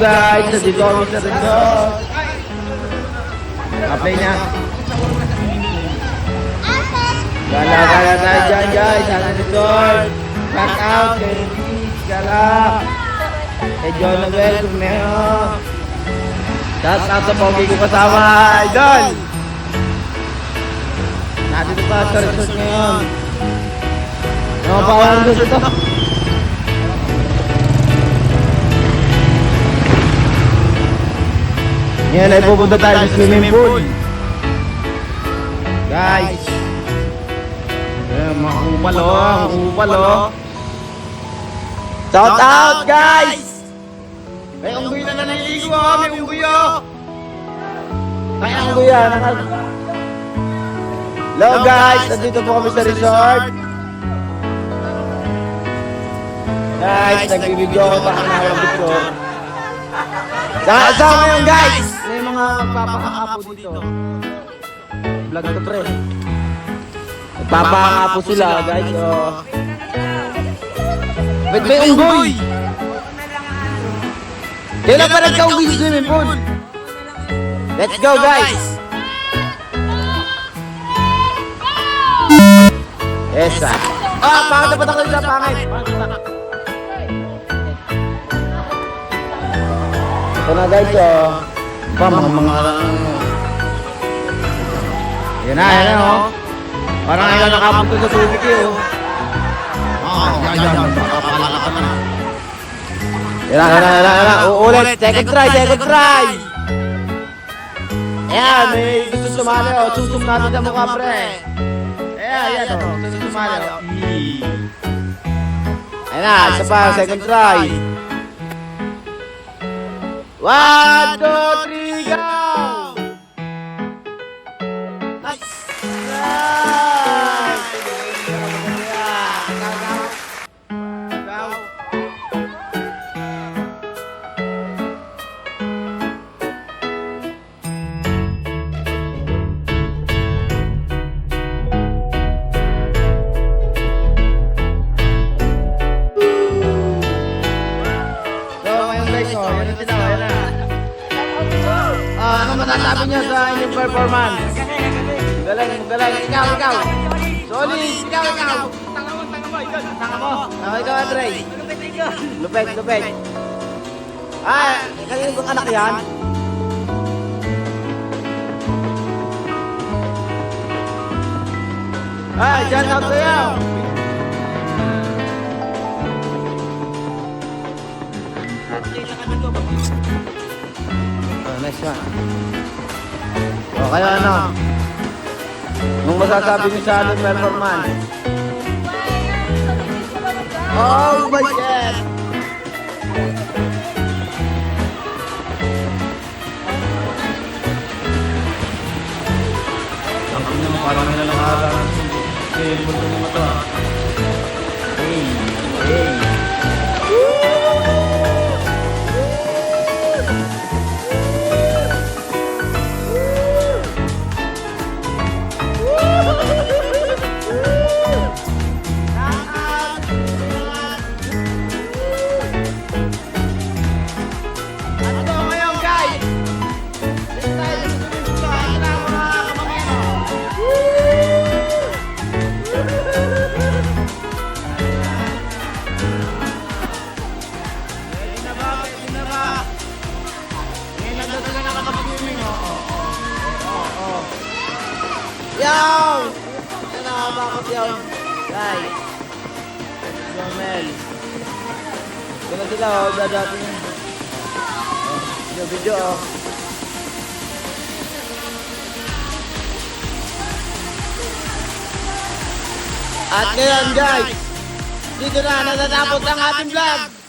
Guys, nandito kami sa resort. Apply na. Gala tayo dyan guys, sa resort. Shout out kay Riz, Gala. Kay John Noel, Kumeo. Shout out sa pogi ko kasama, idol. Nandito pa sa resort ngayon. Mga pawalan doon ito. Ngayon ay pupunta tayo sa swimming pool. Guys. Mga kupal oh. Shout out guys. May unggoy na naniligo oh. May unggoy oh. May unggoy yan. Hello guys. Nandito po kami sa resort. Guys, nagbibidyo ako baka nakawag picture. Sama ngayon guys. May mga magpapakapo dito. Vlog to pre. Magpapakapo sila guys. Ba't may unggoy? Kailan pa nagka-unggoy sa swimming pool? Let's go guys. Yes ah. Pangit na patang kayo sa pangit. Ito na guys oh. Mga yan na oh. Parang ngayon nakapunto sa tubig eh oh. Yan, makapalala ka na. Yan. Uulit, second try. Ayan, may gusto sumali oh. Susum natin sa mukha pre. Ayan oh, gusto sumali oh. Ayan na, isa pa, second try. 1, 2, 3, go! Nice! Ano masasabi niyo sa inyong performance? Magaling. Ikaw. Solid, ikaw. Tanga mo, idol. Tanga mo. Ikaw, Andre. Lupet. Kanina kong anak yan? Shout out sa'yo. Nice one. Kaya ano? Nung masasabi niyo sa ating performance? Oh my God! Ang kanya mo parang nilalakaran. Bulto mo ito ah. Hey. Yo! Yan nakakapakot yun. Guys. Jomel. Ito na sila oh. Dadating yun. Video oh. At ngayon guys. Dito na natatapos ang ating vlog.